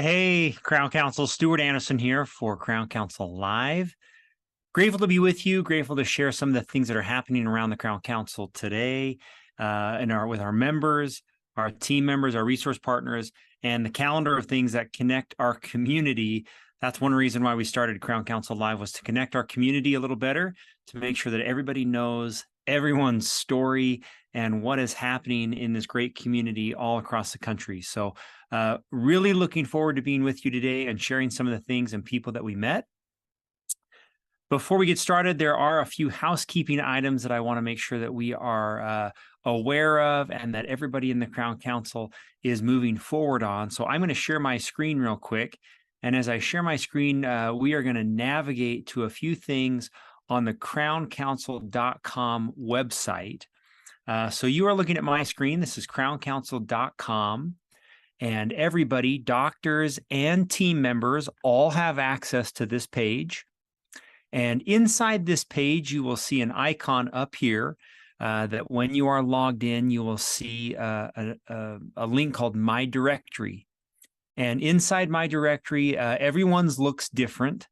Hey, Crown Counsel, Stuart Anderson here for Crown Counsel Live. Grateful to be with you, grateful to share some of the things that are happening around the Crown Counsel today with our members, our team members, our resource partners, and the calendar of things that connect our community. That's one reason why we started Crown Counsel Live, was to connect our community a little better, to make sure that everybody knows everyone's story and what is happening in this great community all across the country. So really looking forward to being with you today and sharing some of the things and people that we met. Before we get started, there are a few housekeeping items that I want to make sure that we are aware of and that everybody in the Crown Counsel is moving forward on. So I'm going to share my screen real quick. And as I share my screen, we are going to navigate to a few things on the crowncounsel.com website. So you are looking at my screen. This is crowncounsel.com. And everybody, doctors and team members, all have access to this page. And inside this page, you will see an icon up here that when you are logged in, you will see a link called My Directory. And inside My Directory, everyone's looks different,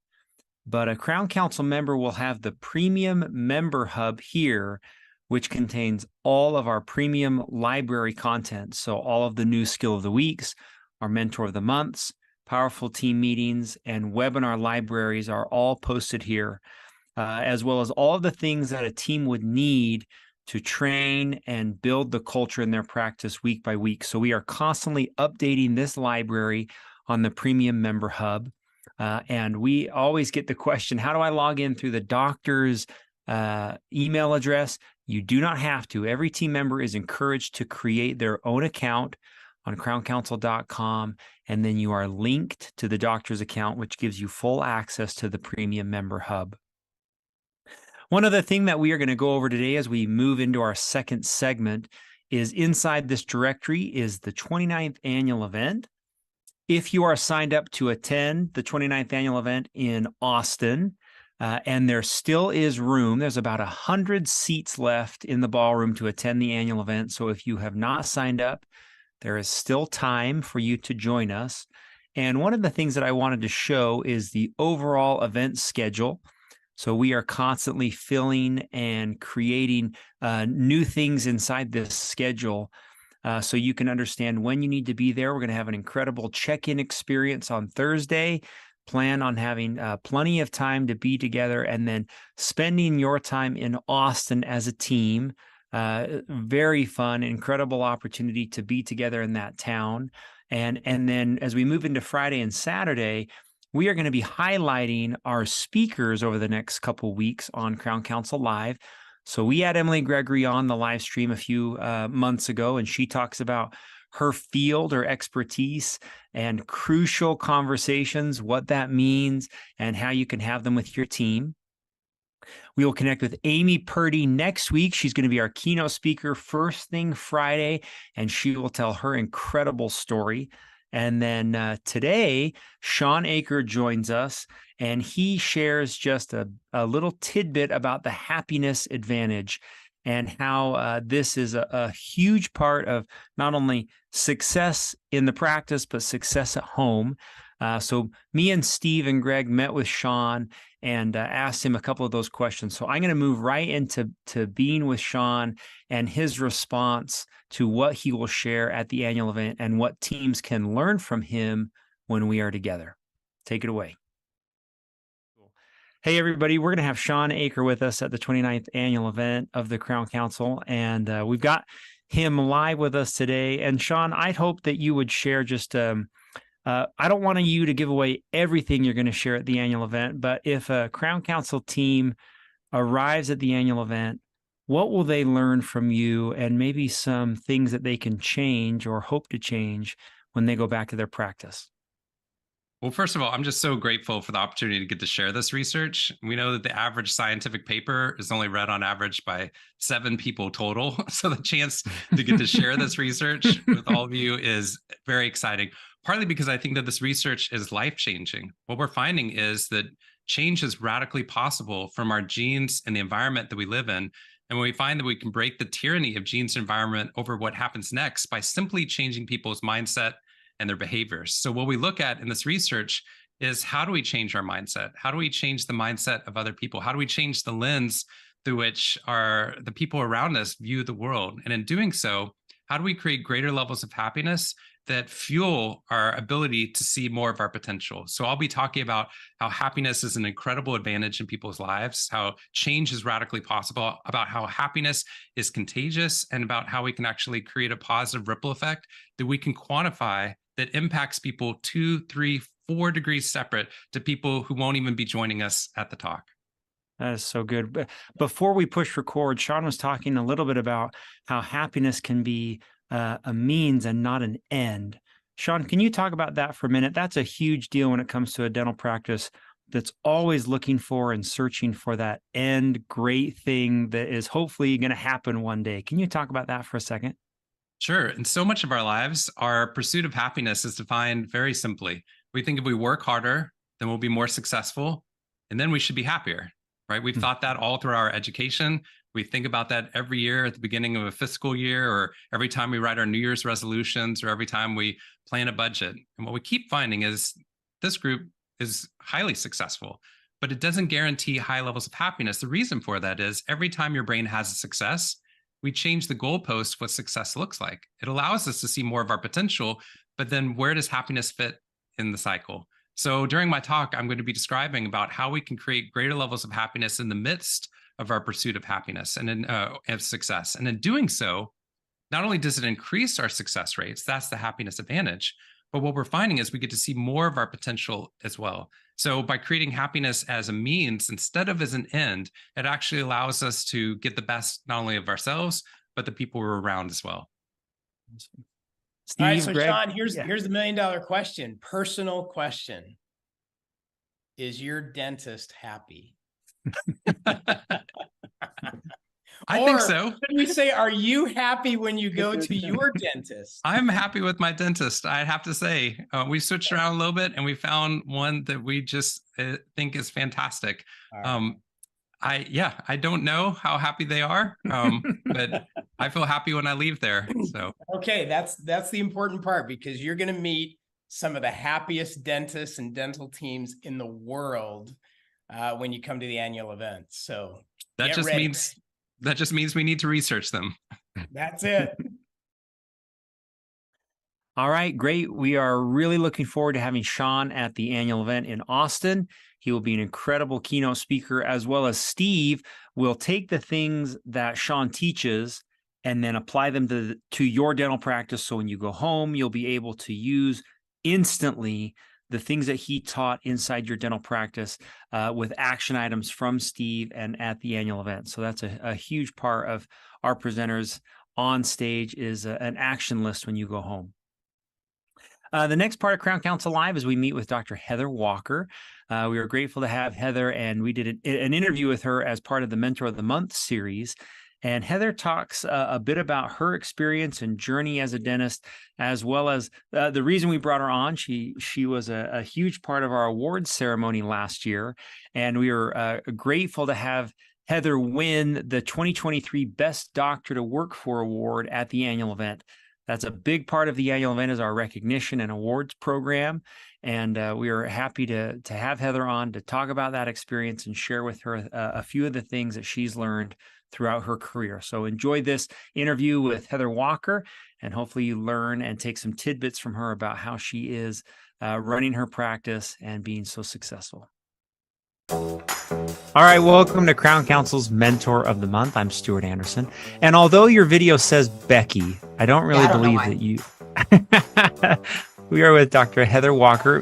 but a Crown Counsel member will have the Premium Member Hub here, which contains all of our premium library content. So all of the new Skill of the Weeks, our Mentor of the Months, powerful team meetings, and webinar libraries are all posted here, as well as all of the things that a team would need to train and build the culture in their practice week by week. So we are constantly updating this library on the Premium Member Hub. And we always get the question, how do I log in through the doctor's email address? You do not have to. Every team member is encouraged to create their own account on crowncounsel.com, and then you are linked to the doctor's account, which gives you full access to the Premium Member Hub. One other thing that we are going to go over today as we move into our second segment is inside this directory is the 29th annual event. If you are signed up to attend the 29th annual event in Austin, and there still is room, there's about 100 seats left in the ballroom to attend the annual event. So if you have not signed up, there is still time for you to join us. And one of the things that I wanted to show is the overall event schedule. So we are constantly filling and creating new things inside this schedule so you can understand when you need to be there. We're going to have an incredible check-in experience on Thursday. Plan on having plenty of time to be together and then spending your time in Austin as a team. Very fun, incredible opportunity to be together in that town. And then as we move into Friday and Saturday, we are going to be highlighting our speakers over the next couple weeks on Crown Counsel Live. So we had Emily Gregory on the live stream a few months ago, and she talks about her field or expertise and crucial conversations, what that means, and how you can have them with your team. We will connect with Amy Purdy next week. She's going to be our keynote speaker first thing Friday, and she will tell her incredible story. And then today, Shawn Achor joins us, and he shares just a little tidbit about the happiness advantage and how this is a huge part of not only success in the practice, but success at home. So me and Steve and Greg met with Shawn and asked him a couple of those questions. So I'm going to move right into being with Shawn and his response to what he will share at the annual event and what teams can learn from him when we are together. Take it away. Hey, everybody, we're going to have Shawn Achor with us at the 29th annual event of the Crown Counsel, and we've got him live with us today. And Shawn, I'd hope that you would share just, I don't want you to give away everything you're going to share at the annual event, but if a Crown Counsel team arrives at the annual event, what will they learn from you and maybe some things that they can change or hope to change when they go back to their practice? Well, first of all, I'm just so grateful for the opportunity to get to share this research. We know that the average scientific paper is only read on average by 7 people total. So the chance to get to share this research with all of you is very exciting, partly because I think that this research is life-changing. What we're finding is that change is radically possible from our genes and the environment that we live in. And when we find that we can break the tyranny of genes and environment over what happens next by simply changing people's mindset and their behaviors. So what we look at in this research is, how do we change our mindset? How do we change the mindset of other people? How do we change the lens through which the people around us view the world? And in doing so, how do we create greater levels of happiness that fuel our ability to see more of our potential? So I'll be talking about how happiness is an incredible advantage in people's lives, how change is radically possible, about how happiness is contagious, and about how we can actually create a positive ripple effect that we can quantify that impacts people 2, 3, 4 degrees separate to people who won't even be joining us at the talk. That is so good. But before we push record, Sean was talking a little bit about how happiness can be a means and not an end. Sean, can you talk about that for a minute? That's a huge deal when it comes to a dental practice that's always looking for and searching for that end great thing that is hopefully going to happen one day. Can you talk about that for a second? Sure. In so much of our lives, our pursuit of happiness is defined very simply. We think if we work harder, then we'll be more successful, and then we should be happier, right? We've thought that all through our education. We think about that every year at the beginning of a fiscal year, or every time we write our New Year's resolutions, or every time we plan a budget. And what we keep finding is this group is highly successful, but it doesn't guarantee high levels of happiness. The reason for that is every time your brain has a success, we change the goalpost what success looks like. It allows us to see more of our potential, but then where does happiness fit in the cycle? So during my talk, I'm going to be describing about how we can create greater levels of happiness in the midst of our pursuit of happiness and of success. And in doing so, not only does it increase our success rates, that's the happiness advantage, but what we're finding is we get to see more of our potential as well. So by creating happiness as a means instead of as an end, it actually allows us to get the best not only of ourselves, but the people we're around as well. Steve, all right, so Greg, Sean, here's the $1 million question, personal question. Is your dentist happy? I think so. Should we say, are you happy when you go to your dentist? I'm happy with my dentist. I have to say, we switched around a little bit and we found one that we just think is fantastic. Right. I don't know how happy they are, but I feel happy when I leave there. So okay, that's the important part, because you're going to meet some of the happiest dentists and dental teams in the world when you come to the annual event. So that just means we need to research them. That's it. All right, great. We are really looking forward to having Sean at the annual event in Austin. He will be an incredible keynote speaker, as well as Steve will take the things that Sean teaches and then apply them to your dental practice. So when you go home, you'll be able to use instantly the things that he taught inside your dental practice with action items from Steve and at the annual event. So that's a huge part of our presenters on stage is an action list when you go home. The next part of Crown Council Live is we meet with Dr. Heather Walker. We are grateful to have Heather, and we did an interview with her as part of the Mentor of the Month series. And Heather talks a bit about her experience and journey as a dentist, as well as the reason we brought her on. She was a huge part of our awards ceremony last year, and we were grateful to have Heather win the 2023 Best Doctor to Work For Award at the annual event. That's a big part of the annual event, is our recognition and awards program. And we are happy to have Heather on to talk about that experience and share with her a few of the things that she's learned throughout her career. So enjoy this interview with Heather Walker, and hopefully you learn and take some tidbits from her about how she is running her practice and being so successful. All right, welcome to Crown Council's Mentor of the Month. I'm Stuart Anderson. And although your video says Becky, I don't really believe that you... We are with Dr. Heather Walker,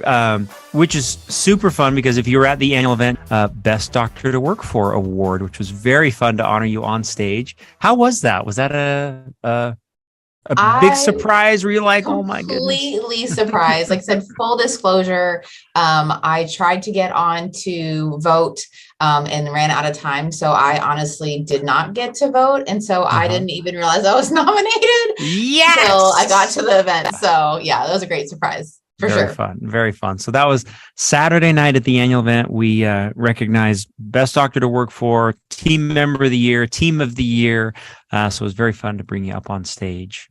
which is super fun because if you were at the annual event, Best Doctor to Work For Award, which was very fun to honor you on stage. How was that? Was that a big surprise? Were you like, oh my goodness? Completely surprised. Like I said, full disclosure, I tried to get on to vote and ran out of time. So I honestly did not get to vote. And so I didn't even realize I was nominated until I got to the event. So yeah, that was a great surprise. Very fun. Very fun. So that was Saturday night at the annual event. We recognized Best Doctor to Work For, Team Member of the Year, Team of the Year. So it was very fun to bring you up on stage.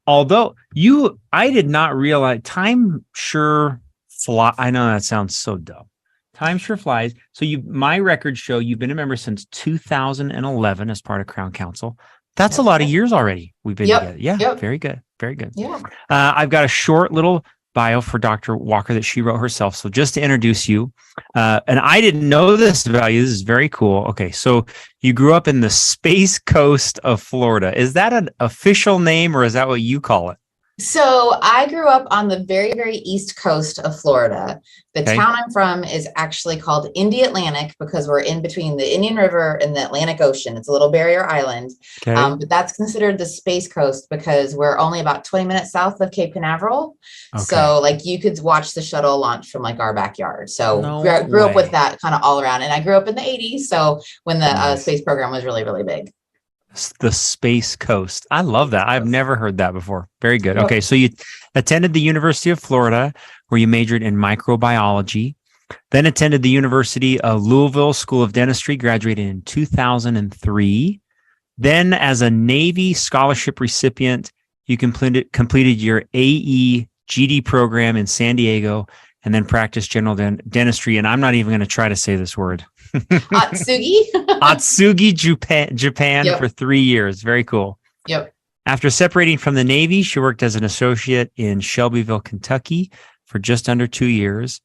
although I did not realize time sure fly. I know that sounds so dumb. Time sure flies. So my records show you've been a member since 2011 as part of Crown Council. That's a lot of years already we've been together. Yeah, very good. Very good. Yeah. I've got a short little bio for Dr. Walker that she wrote herself. So just to introduce you, and I didn't know this about you. This is very cool. Okay, so you grew up in the Space Coast of Florida. Is that an official name or is that what you call it? So I grew up on the very, very east coast of Florida. The town I'm from is actually called Indy Atlantic because we're in between the Indian River and the Atlantic Ocean. It's a little barrier island, but that's considered the Space Coast because we're only about 20 minutes south of Cape Canaveral. So like you could watch the shuttle launch from like our backyard. So grew up with that kind of all around. And I grew up in the 80s. So when the space program was really, really big. The Space Coast. I love that. I've never heard that before. Very good. Okay. So you attended the University of Florida where you majored in microbiology, then attended the University of Louisville School of Dentistry, graduated in 2003. Then as a Navy scholarship recipient, you completed your AE GD program in San Diego and then practiced general dentistry. And I'm not even going to try to say this word. Atsugi. Atsugi, Japan for 3 years. Very cool. Yep. After separating from the Navy, she worked as an associate in Shelbyville, Kentucky for just under 2 years.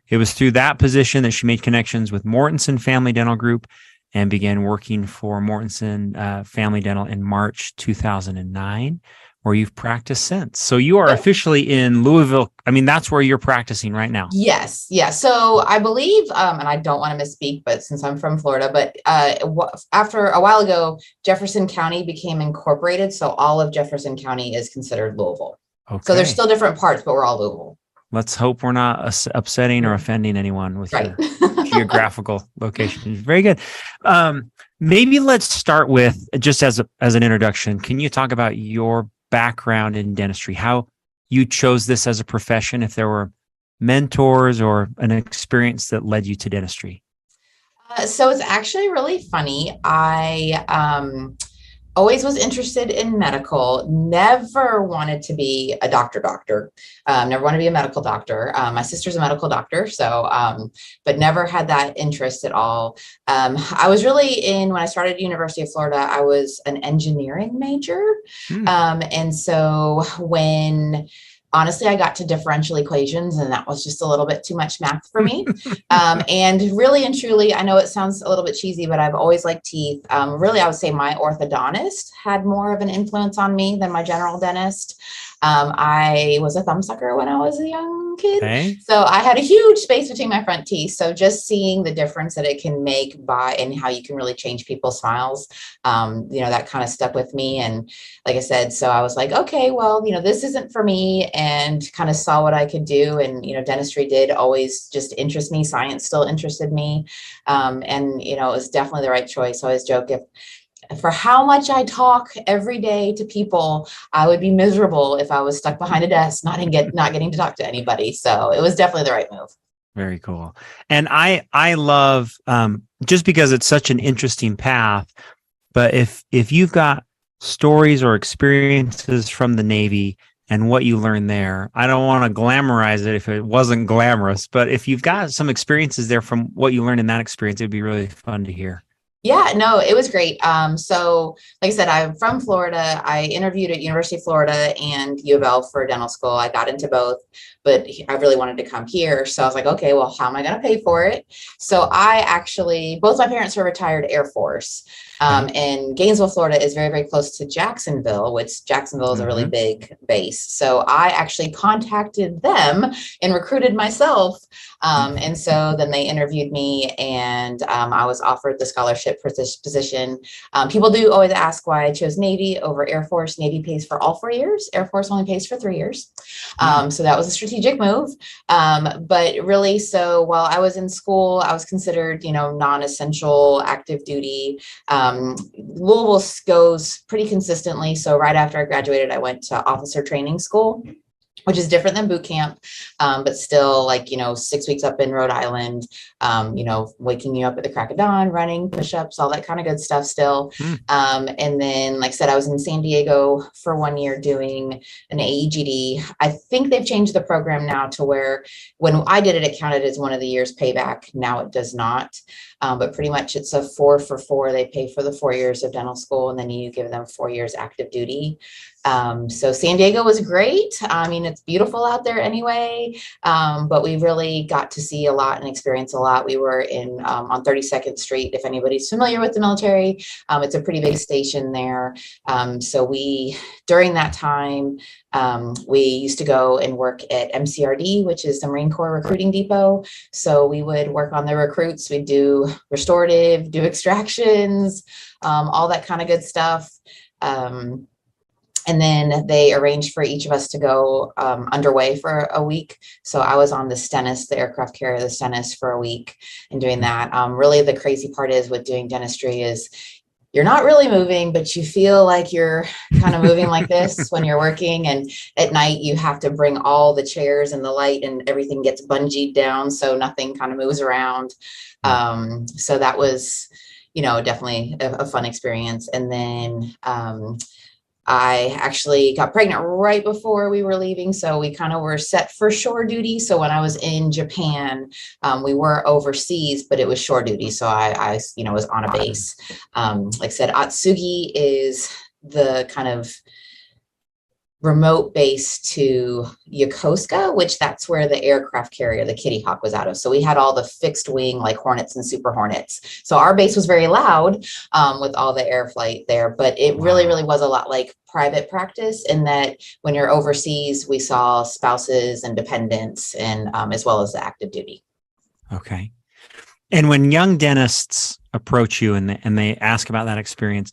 It was through that position that she made connections with Mortensen Family Dental Group and began working for Mortensen Family Dental in March 2009, where you've practiced since. So you are officially in Louisville. I mean, that's where you're practicing right now. Yes. Yeah. So I believe, and I don't want to misspeak, but since I'm from Florida, but after a while ago, Jefferson County became incorporated. So all of Jefferson County is considered Louisville. Okay. So there's still different parts, but we're all Louisville. Let's hope we're not upsetting or offending anyone with your geographical location. Very good. Maybe let's start with, just as an introduction, can you talk about your background in dentistry, how you chose this as a profession, if there were mentors or an experience that led you to dentistry? So it's actually really funny. I always was interested in medical, never wanted to be a doctor, never wanted to be a medical doctor. My sister's a medical doctor, so, but never had that interest at all. I was really when I started University of Florida, I was an engineering major. And so honestly, I got to differential equations and that was just a little bit too much math for me. And really and truly, I know it sounds a little bit cheesy, but I've always liked teeth. Really, I would say my orthodontist had more of an influence on me than my general dentist. I was a thumbsucker when I was a young kid. So I had a huge space between my front teeth. So just seeing the difference that it can make and how you can really change people's smiles, that kind of stuck with me. And like I said, so I was like, okay, well, this isn't for me, and kind of saw what I could do. And, dentistry did always just interest me. Science still interested me. And, it was definitely the right choice. I always joke, for how much I talk every day to people, I would be miserable if I was stuck behind a desk, not getting to talk to anybody. So it was definitely the right move. Very cool. And I love, just because it's such an interesting path, but if you've got stories or experiences from the Navy and what you learned there, I don't want to glamorize it if it wasn't glamorous, but if you've got some experiences there from what you learned in that experience, it'd be really fun to hear. Yeah, no, it was great. So like I said, I'm from Florida. I interviewed at University of Florida and U of L for dental school. I got into both, but I really wanted to come here. So I was like, okay, well, how am I going to pay for it? So both my parents are retired Air Force. And Gainesville, Florida is very, very close to Jacksonville, which Jacksonville is a really big base. So I actually contacted them and recruited myself. And so then they interviewed me and I was offered the scholarship for this position. People do always ask why I chose Navy over Air Force. Navy pays for all 4 years. Air Force only pays for 3 years. So that was a strategic move. But really, so while I was in school, I was considered, non-essential active duty. Louisville goes pretty consistently. So right after I graduated, I went to officer training school. which is different than boot camp, but still, like, 6 weeks up in Rhode Island, waking you up at the crack of dawn, running, push-ups, all that kind of good stuff still. And then, like I said, I was in San Diego for 1 year doing an AEGD. I think they've changed the program now to where when I did it, it counted as one of the years payback. Now it does not. But pretty much it's a 4 for 4. They pay for the 4 years of dental school, and then you give them 4 years active duty. So San Diego was great. I mean, it's beautiful out there anyway, but we really got to see a lot and experience a lot. We were on 32nd Street. If anybody's familiar with the military, it's a pretty big station there. So during that time, we used to go and work at MCRD, which is the Marine Corps Recruiting Depot. So we would work on the recruits. We'd do restorative, do extractions, all that kind of good stuff. And then they arranged for each of us to go underway for a week. So I was on the Stennis, the aircraft carrier, the Stennis, for a week and doing that. Really, the crazy part is with doing dentistry is you're not really moving, but you feel like you're kind of moving like this when you're working. And at night, you have to bring all the chairs and the light, and everything gets bungeed down so nothing kind of moves around. So that was, definitely a fun experience. And then I actually got pregnant right before we were leaving. So we kind of were set for shore duty. So when I was in Japan, we were overseas, but it was shore duty. So I was on a base. Like I said, Atsugi is the kind of remote base to Yokosuka, which that's where the aircraft carrier, the Kitty Hawk, was out of. So we had all the fixed wing, like Hornets and Super Hornets. So our base was very loud with all the air flight there, but it really was a lot like private practice, in that when you're overseas, we saw spouses and dependents, and as well as the active duty. Okay. And when young dentists approach you and they ask about that experience,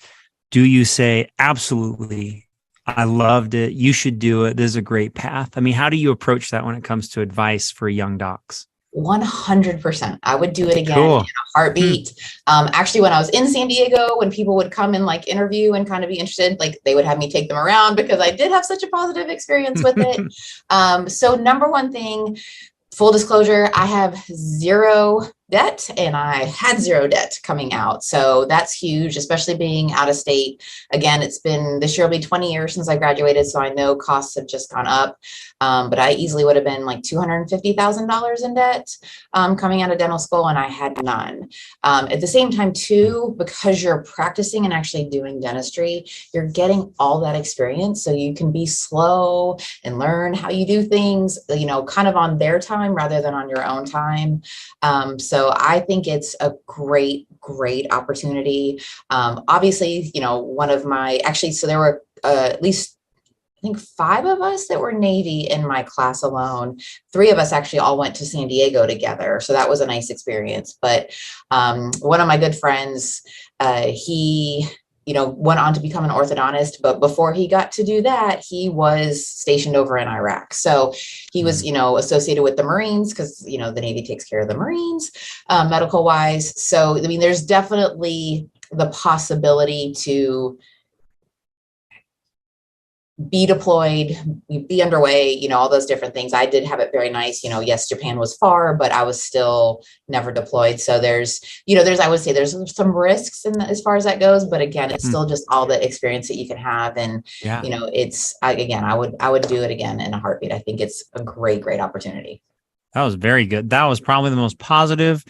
do you say, absolutely, I loved it, you should do it, this is a great path? I mean, how do you approach that when it comes to advice for young docs? 100%. I would do it again Cool. in a heartbeat. Actually, when I was in San Diego, when people would come and like interview and kind of be interested, like they would have me take them around because I did have such a positive experience with it. So number one thing, full disclosure, I have zero debt, and I had zero debt coming out. So that's huge, especially being out of state. Again, this year will be 20 years since I graduated. So I know costs have just gone up. But I easily would have been like $250,000 in debt coming out of dental school, and I had none. At the same time too, because you're practicing and actually doing dentistry, you're getting all that experience. So you can be slow and learn how you do things, kind of on their time rather than on your own time. So I think it's a great opportunity. Obviously, so there were at least, I think 5 of us that were Navy in my class alone. 3 of us actually all went to San Diego together. So that was a nice experience. But one of my good friends, he went on to become an orthodontist, but before he got to do that, he was stationed over in Iraq. So he was, associated with the Marines because, the Navy takes care of the Marines, medical wise. So, I mean, there's definitely the possibility to be deployed, be underway, all those different things. I did have it very nice. Yes, Japan was far, but I was still never deployed. So I would say there's some risks as far as that goes, but again, it's still just all the experience that you can have. And, I would do it again in a heartbeat. I think it's a great opportunity. That was very good. That was probably the most positive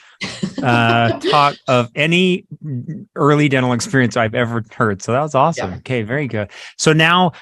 talk of any early dental experience I've ever heard. So that was awesome. Yeah. Okay, very good. So now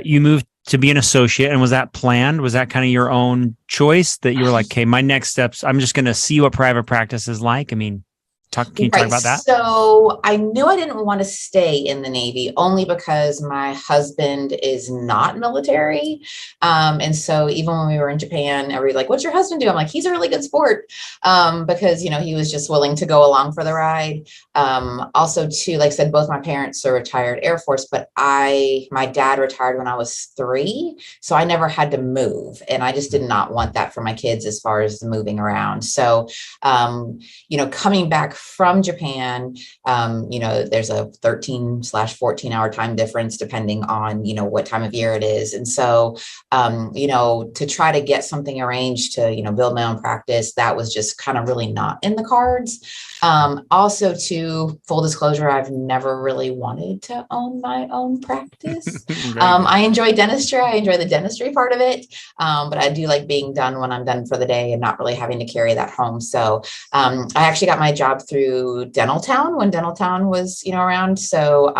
you moved to be an associate, and was that planned? Was that kind of your own choice that you were like, okay, my next steps, I'm just going to see what private practice is like? I mean, can you talk about that? So I knew I didn't want to stay in the Navy only because my husband is not military. And so even when we were in Japan, everybody's like, what's your husband do? I'm like, he's a really good sport because, he was just willing to go along for the ride. Also too, like I said, both my parents are retired Air Force, but my dad retired when I was 3. So I never had to move. And I just did not want that for my kids as far as moving around. So, coming back from Japan. There's a 13/14 hour time difference depending on, what time of year it is. And so, to try to get something arranged to, build my own practice, that was just kind of really not in the cards. Also, to full disclosure, I've never really wanted to own my own practice. I enjoy dentistry. I enjoy the dentistry part of it. But I do like being done when I'm done for the day and not really having to carry that home. So I actually got my job through Dental Town when Dental Town was, around. So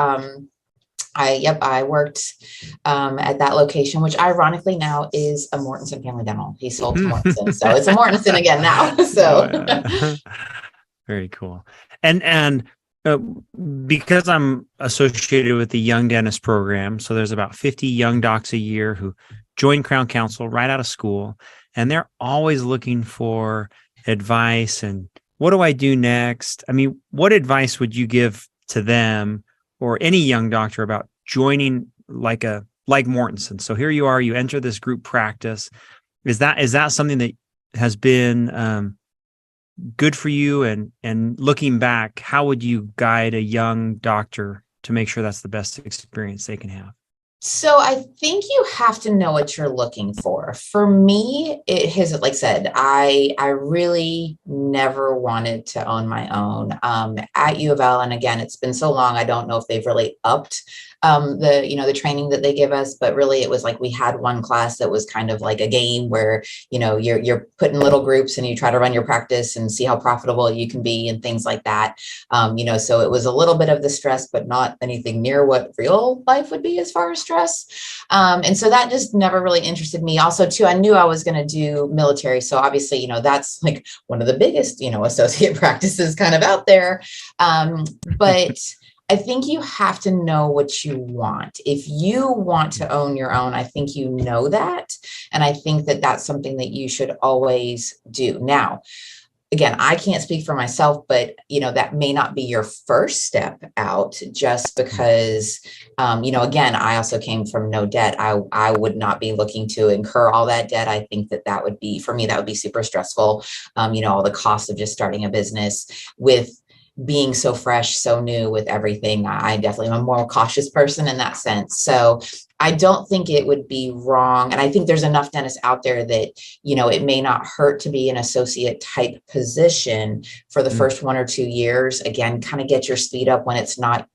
I worked at that location, which ironically now is a Mortensen Family Dental. He sold to Mortensen. So it's a Mortensen again now. So very cool. And because I'm associated with the Young Dentist program, so there's about 50 young docs a year who join Crown Council right out of school, and they're always looking for advice and what do I do next? I mean, what advice would you give to them or any young doctor about joining like Mortensen? So here you are, you enter this group practice. Is that something that has been good for you? And looking back, how would you guide a young doctor to make sure that's the best experience they can have? So I think you have to know what you're looking for. For me, it has, like I said, I really never wanted to own my own at U of L. And again, it's been so long, I don't know if they've really upped the training that they give us, but really it was like we had one class that was kind of like a game where, you're put in little groups and you try to run your practice and see how profitable you can be and things like that. So it was a little bit of the stress, but not anything near what real life would be as far as stress. And so that just never really interested me. Also, too, I knew I was going to do military. So obviously, that's like one of the biggest, associate practices kind of out there. But I think you have to know what you want. If you want to own your own, I think you know that. And I think that that's something that you should always do. Now, again, I can't speak for myself, but, that may not be your first step out just because, again, I also came from no debt. I would not be looking to incur all that debt. I think that would be, for me, that would be super stressful. All the cost of just starting a business with being so fresh, so new with everything. I definitely am a more cautious person in that sense. So I don't think it would be wrong. And I think there's enough dentists out there that, it may not hurt to be an associate type position for the first 1 or 2 years. Again, kind of get your speed up when it's not,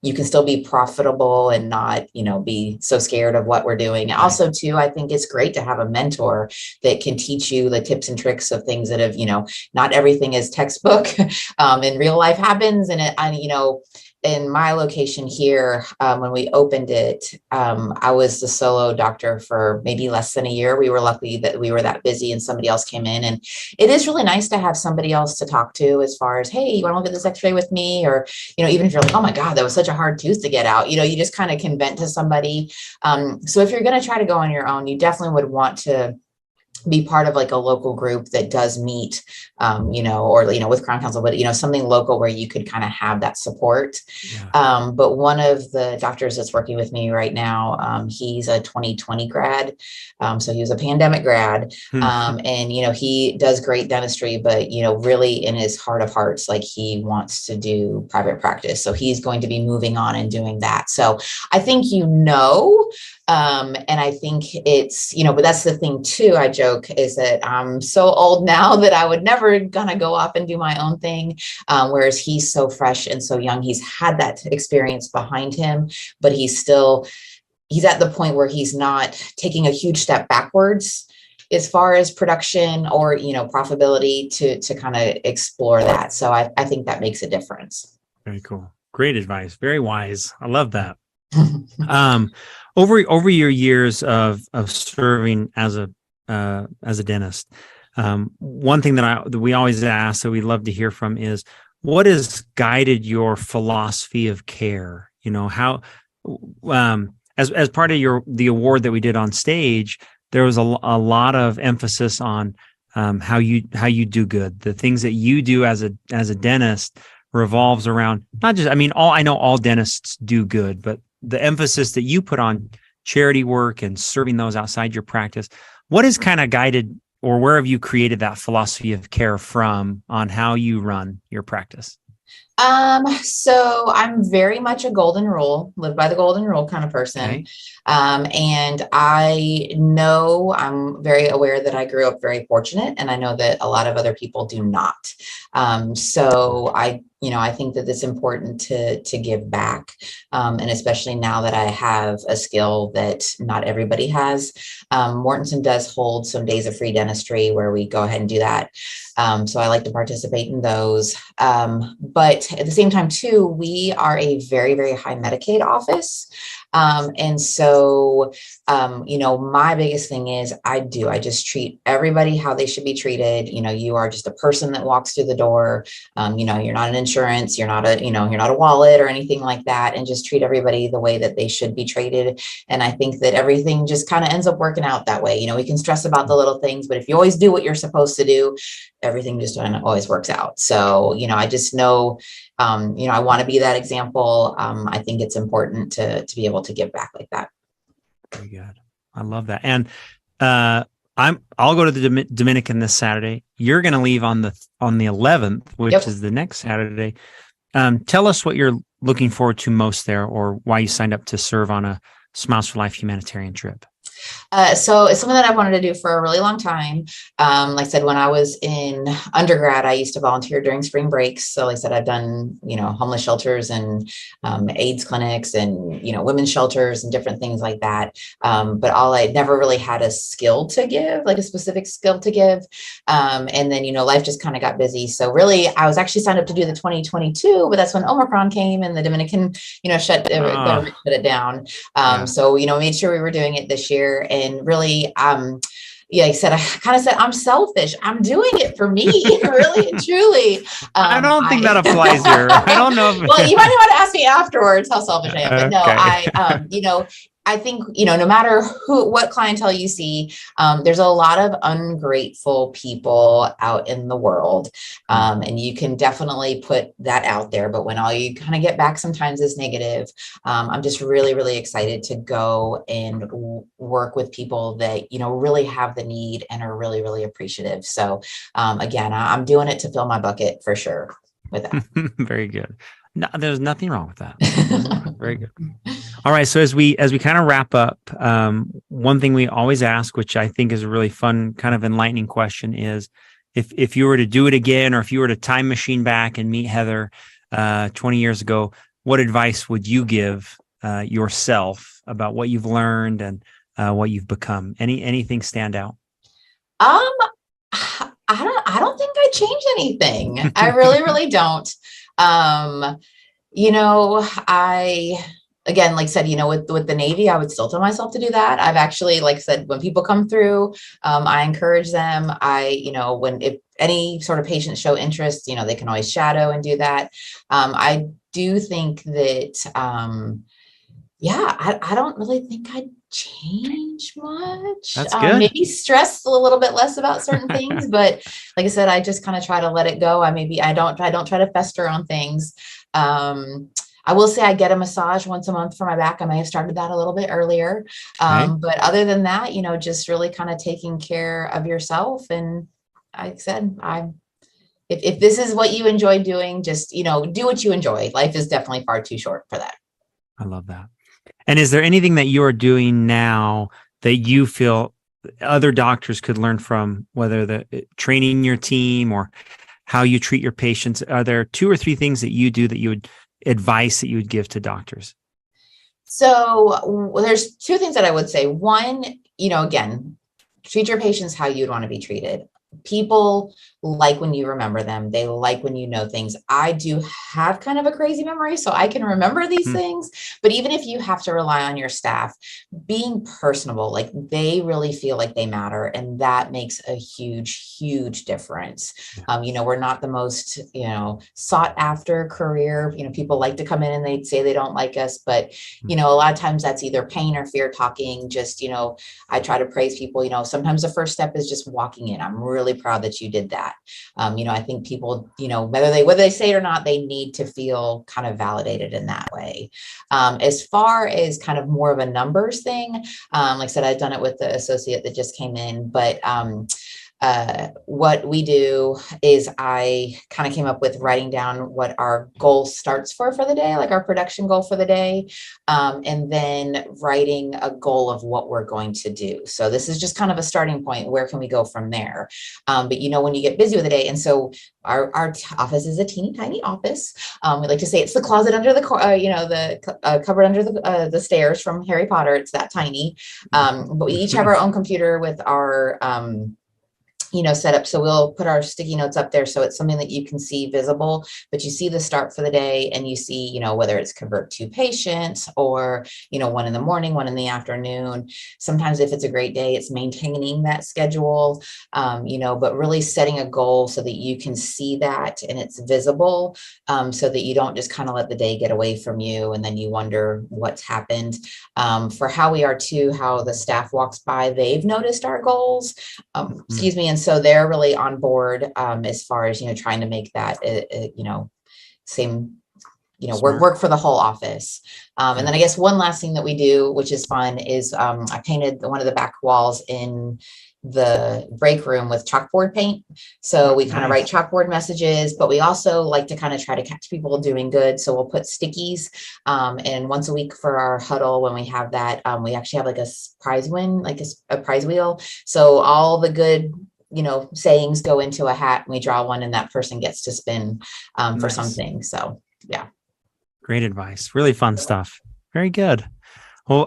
you can still be profitable and not, be so scared of what we're doing. Right. Also, too, I think it's great to have a mentor that can teach you the tips and tricks of things that have, not everything is textbook in real life happens. And in my location here, when we opened it, I was the solo doctor for maybe less than a year. We were lucky that we were that busy and somebody else came in. And it is really nice to have somebody else to talk to as far as, hey, you want to look at this x-ray with me? Or, even if you're like, oh my God, that was such a hard tooth to get out, you just kind of can vent to somebody. So if you're going to try to go on your own, you definitely would want to be part of like a local group that does meet, with Crown Council, but, something local where you could kind of have that support. Yeah. But one of the doctors that's working with me right now, he's a 2020 grad. So he was a pandemic grad. And, he does great dentistry, but, really in his heart of hearts, like he wants to do private practice. So he's going to be moving on and doing that. So I think, and I think it's, but that's the thing too, I joke, is that I'm so old now that I would never gonna go off and do my own thing. Whereas he's so fresh and so young, he's had that experience behind him, but he's at the point where he's not taking a huge step backwards as far as production or, profitability to kind of explore that. So I think that makes a difference. Very cool. Great advice. Very wise. I love that. Over your years of serving as a dentist, one thing that we always ask, that we love to hear from, is what has guided your philosophy of care? How, as part of the award that we did on stage, there was a lot of emphasis on how you do good. The things that you do as a dentist revolves around not just, I know all dentists do good, but the emphasis that you put on charity work and serving those outside your practice, what has kind of guided or where have you created that philosophy of care from on how you run your practice? So I'm very much a golden rule, live by the golden rule kind of person. Okay. And I know I'm very aware that I grew up very fortunate, and I know that a lot of other people do not. So I think that it's important to give back. And especially now that I have a skill that not everybody has. Mortensen does hold some days of free dentistry where we go ahead and do that. So I like to participate in those. But at the same time too, we are a very, very high Medicaid office. And so, my biggest thing is I just treat everybody how they should be treated. You are just a person that walks through the door. You're not an insurance, you're not a wallet or anything like that, and just treat everybody the way that they should be treated. And I think that everything just kind of ends up working out that way. We can stress about the little things, but if you always do what you're supposed to do, everything just always works out. So, I just know, I want to be that example. I think it's important to be able to give back like that. Very good. I love that. And I'll go to the Dominican this Saturday. You're going to leave on the 11th, which Yep. is the next Saturday. Tell us what you're looking forward to most there, or why you signed up to serve on a Smiles for Life humanitarian trip. So it's something that I've wanted to do for a really long time. Like I said, when I was in undergrad, I used to volunteer during spring breaks. So like I said, I've done, homeless shelters and AIDS clinics and, women's shelters and different things like that. But I never really had a skill to give, like a specific skill to give. And then, life just kind of got busy. So really, I was actually signed up to do the 2022, but that's when Omicron came and the Dominican, shut it down. So, made sure we were doing it this year. And really, I kind of said, I'm selfish. I'm doing it for me, really and truly. I don't think that applies here. I don't know. Well, you might want to ask me afterwards how selfish I am. But no, Okay. I think, no matter what clientele you see, there's a lot of ungrateful people out in the world. And you can definitely put that out there. But when all you kind of get back sometimes is negative, I'm just really, really excited to go and work with people that, really have the need and are really, really appreciative. So again, I'm doing it to fill my bucket for sure with that. Very good. No, there's nothing wrong with that. Very good. All right. So as we kind of wrap up, one thing we always ask, which I think is a really fun, kind of enlightening question, is if you were to do it again, or if you were to time machine back and meet Heather 20 years ago, what advice would you give yourself about what you've learned and what you've become? Anything stand out? I don't think I changed anything. I really, really don't. Again, like I said, with the Navy, I would still tell myself to do that. I've actually, like I said, when people come through, I encourage them. If any sort of patients show interest, they can always shadow and do that. I do think that, I don't really think I'd change much. That's good. Maybe stress a little bit less about certain things, but like I said, I just kind of try to let it go. I don't try to fester on things. I will say I get a massage once a month for my back. I may have started that a little bit earlier. But other than that, just really kind of taking care of yourself. And like I said, if this is what you enjoy doing, just, do what you enjoy. Life is definitely far too short for that. I love that. And is there anything that you are doing now that you feel other doctors could learn from, whether the training your team or how you treat your patients? Are there 2 or 3 things that you do that you would advice that you would give to doctors? So there's 2 things that I would say. One, again, treat your patients how you'd want to be treated. People like when you remember them. They like when you know things. I do have kind of a crazy memory, so I can remember these things. But even if you have to rely on your staff, being personable, like they really feel like they matter. And that makes a huge, huge difference. We're not the most, sought after career. People like to come in and they'd say they don't like us. But, a lot of times that's either pain or fear talking. Just, I try to praise people. Sometimes the first step is just walking in. I'm really proud that you did that. I think people, whether they say it or not, they need to feel kind of validated in that way. As far as kind of more of a numbers thing, like I said, I've done it with the associate that just came in, but what we do is I kind of came up with writing down what our goal starts for the day, like our production goal for the day, and then writing a goal of what we're going to do. So this is just kind of a starting point. Where can we go from there? But when you get busy with the day, and so our office is a teeny tiny office. We like to say it's the closet under the the cupboard under the stairs from Harry Potter. It's that tiny. But we each have our own computer with our set up. So we'll put our sticky notes up there. So it's something that you can see visible, but you see the start for the day, and you see, whether it's convert to patients or, 1 in the morning, 1 in the afternoon. Sometimes if it's a great day, it's maintaining that schedule, but really setting a goal so that you can see that and it's visible, so that you don't just kind of let the day get away from you and then you wonder what's happened. For how we are too, how the staff walks by, they've noticed our goals, excuse me. And so they're really on board, as far as, trying to make that, same, work for the whole office. And then I guess one last thing that we do, which is fun, is I painted one of the back walls in the break room with chalkboard paint. So we kind of write chalkboard messages, but we also like to kind of try to catch people doing good. So we'll put stickies, and once a week for our huddle, when we have that, we actually have like a prize win, like a prize wheel. So all the good sayings go into a hat, and we draw one, and that person gets to spin for something. So yeah. Great advice. Really fun stuff. Very good. Well,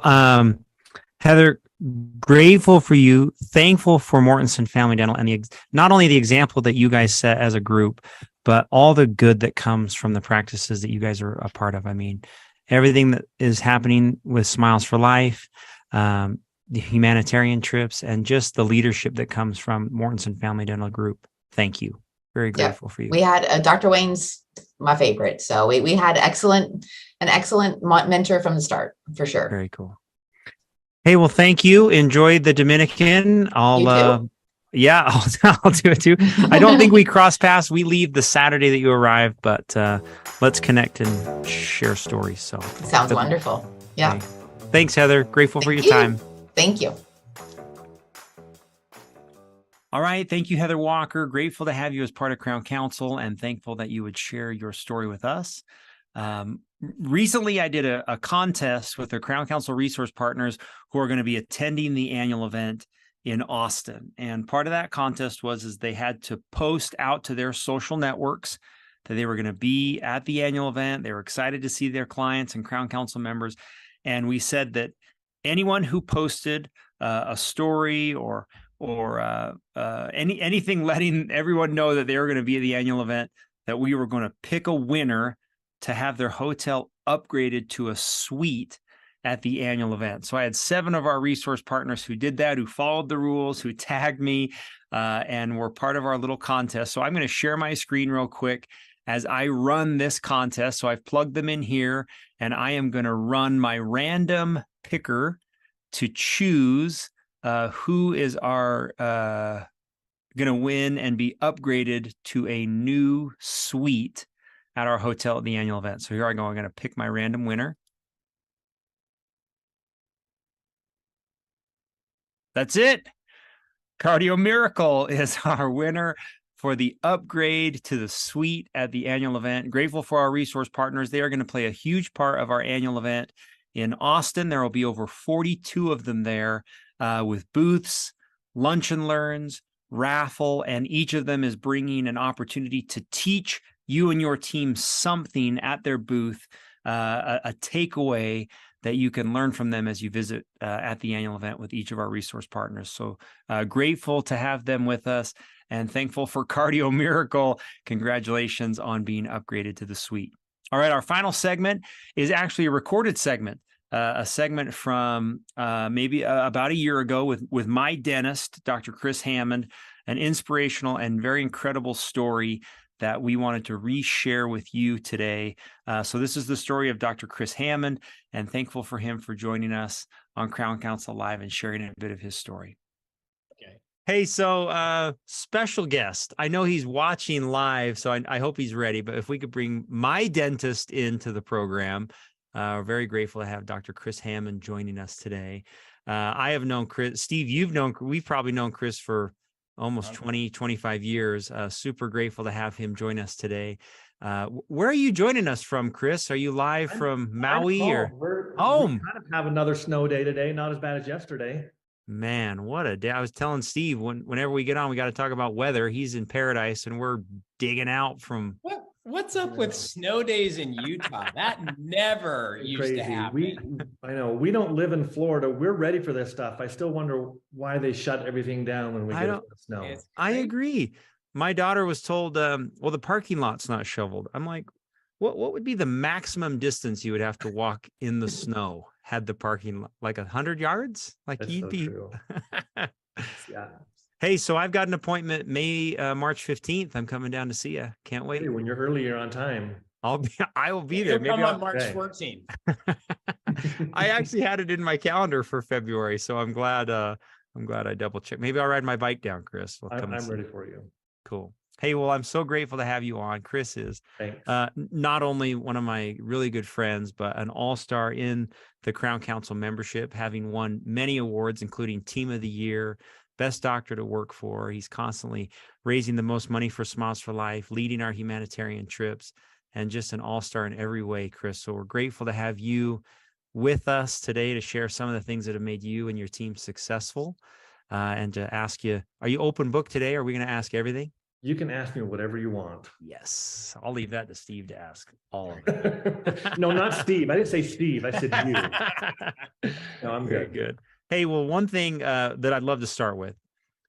Heather, grateful for you, thankful for Mortenson Family Dental, and not only the example that you guys set as a group, but all the good that comes from the practices that you guys are a part of. I mean, everything that is happening with Smiles for Life, the humanitarian trips, and just the leadership that comes from Mortenson Family Dental Group. Thank you. Very grateful for you. We had Dr. Wayne's my favorite. So we had an excellent mentor from the start, for sure. Very cool. Hey, well, thank you. Enjoy the Dominican. I'll do it too. I don't think we cross paths. We leave the Saturday that you arrive, but let's connect and share stories. So sounds wonderful. Yeah. Okay. Thanks, Heather. Grateful for your time. Thank you. All right. Thank you, Heather Walker. Grateful to have you as part of Crown Council, and thankful that you would share your story with us. Recently, I did a contest with the Crown Council resource partners who are going to be attending the annual event in Austin. And part of that contest was they had to post out to their social networks that they were going to be at the annual event. They were excited to see their clients and Crown Council members. And we said that anyone who posted a story or anything letting everyone know that they were going to be at the annual event, that we were going to pick a winner to have their hotel upgraded to a suite at the annual event. So I had 7 of our resource partners who did that, who followed the rules, who tagged me, and were part of our little contest. So I'm going to share my screen real quick as I run this contest. So I've plugged them in here, and I am going to run my random picker to choose who is our going to win and be upgraded to a new suite at our hotel at the annual event. So here I go. I'm going to pick my random winner. That's it. Cardio Miracle is our winner for the upgrade to the suite at the annual event. Grateful for our resource partners. They are going to play a huge part of our annual event in Austin. There will be over 42 of them there, with booths, lunch and learns, raffle, and each of them is bringing an opportunity to teach you and your team something at their booth, a takeaway that you can learn from them as you visit at the annual event with each of our resource partners. So grateful to have them with us, and thankful for Cardio Miracle. Congratulations on being upgraded to the suite. All right, our final segment is actually a recorded segment. A segment from maybe about a year ago with my dentist, Dr. Chris Hammond, an inspirational and very incredible story that we wanted to reshare with you today. So this is the story of Dr. Chris Hammond, and thankful for him for joining us on Crown Council Live and sharing a bit of his story. Okay. Hey, so special guest. I know he's watching live, so I hope he's ready, but if we could bring my dentist into the program. We're very grateful to have Dr. Chris Hammond joining us today. I have known Chris. Steve, we've probably known Chris for almost Okay. 20, 25 years. Super grateful to have him join us today. Where are you joining us from, Chris? Are you live from Maui or We're home? kind of have another snow day today, not as bad as yesterday. Man, what a day. I was telling Steve whenever we get on, we got to talk about weather. He's in paradise and we're digging out from. What's up with snow days in Utah? That never It's used to happen. I know we don't live in Florida. We're ready for this stuff. I still wonder why they shut everything down when we I get don't- the snow. It's I crazy. agree. My daughter was told, well, the parking lot's not shoveled. I'm like, what would be the maximum distance you would have to walk in the snow had the parking lot like 100 yards? Like That's you'd so be. true. Yeah. Hey, so I've got an appointment March 15th. I'm coming down to see you. Can't wait. Hey, when you're early, you're on time. I will be He'll there. Maybe come on I'll, March Okay. 14th. I actually had it in my calendar for February, so I'm glad I double checked. Maybe I'll ride my bike down, Chris. We'll come and I'm see ready you. for you. Cool. Hey, well, I'm so grateful to have you on. Chris is Thanks. not only one of my really good friends, but an all-star in the Crown Council membership, having won many awards, including Team of the Year, Best Doctor to Work For. He's constantly raising the most money for Smiles for Life, leading our humanitarian trips, and just an all-star in every way, Chris. So we're grateful to have you with us today to share some of the things that have made you and your team successful. And to ask you, are you open book today? Are we going to ask everything? You can ask me whatever you want. Yes. I'll leave that to Steve to ask all of it. No, not Steve. I didn't say Steve. I said you. No, I'm Very good. good. Hey, well, one thing that I'd love to start with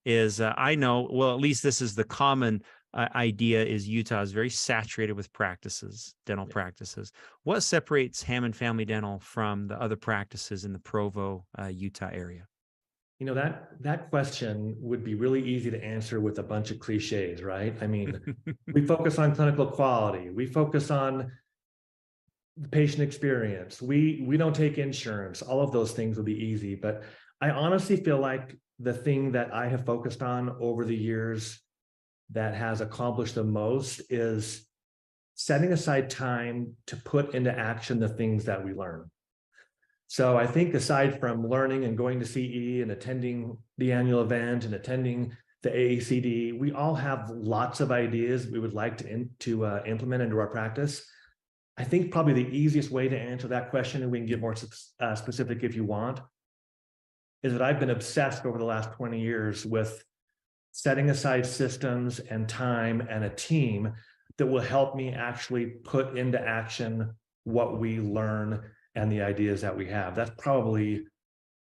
is I know, well, at least this is the common idea is Utah is very saturated with practices, dental practices. What separates Hammond Family Dental from the other practices in the Provo, Utah area? You know, that question would be really easy to answer with a bunch of cliches, right? I mean, we focus on clinical quality. We focus on the patient experience. We don't take insurance. All of those things would be easy. But I honestly feel like the thing that I have focused on over the years that has accomplished the most is setting aside time to put into action the things that we learn. So I think aside from learning and going to CE and attending the annual event and attending the AACD, we all have lots of ideas we would like to implement into our practice. I think probably the easiest way to answer that question, and we can get more specific if you want, is that I've been obsessed over the last 20 years with setting aside systems and time and a team that will help me actually put into action what we learn and the ideas that we have. That's probably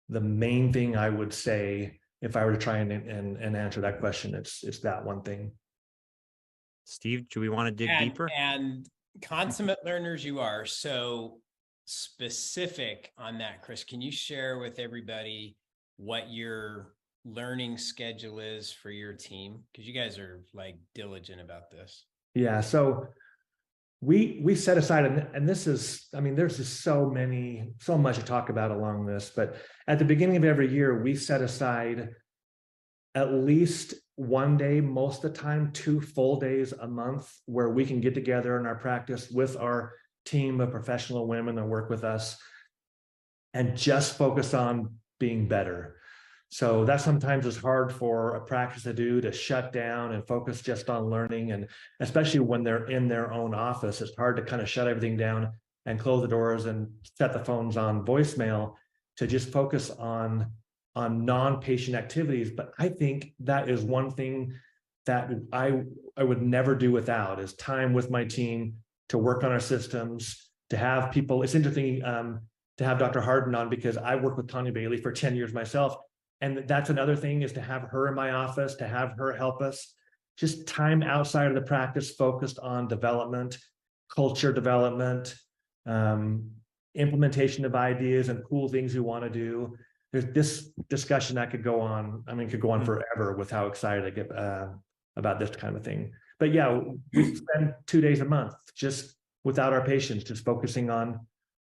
the main thing I would say if I were to try and answer that question. It's that one thing. Steve, do we want to dig deeper? And consummate learners you are, so specific on that, Chris. Can you share with everybody what your learning schedule is for your team? Because you guys are like diligent about this. Yeah, so we set aside, and this is, I mean, there's just so much to talk about along this, but at the beginning of every year, we set aside at least one day, most of the time, 2 full days a month, where we can get together in our practice with our team of professional women that work with us and just focus on being better. So that sometimes is hard for a practice to do, to shut down and focus just on learning. And especially when they're in their own office, it's hard to kind of shut everything down and close the doors and set the phones on voicemail to just focus on non-patient activities. But I think that is one thing that I would never do without, is time with my team to work on our systems, to have people. It's interesting to have Dr. Harden on, because I worked with Tanya Bailey for 10 years myself. And that's another thing, is to have her in my office, to have her help us. Just time outside of the practice focused on development, culture development, implementation of ideas and cool things we want to do. There's this discussion that could go on. I mean, could go on forever with how excited I get about this kind of thing. But yeah, we spend 2 days a month just without our patients, just focusing on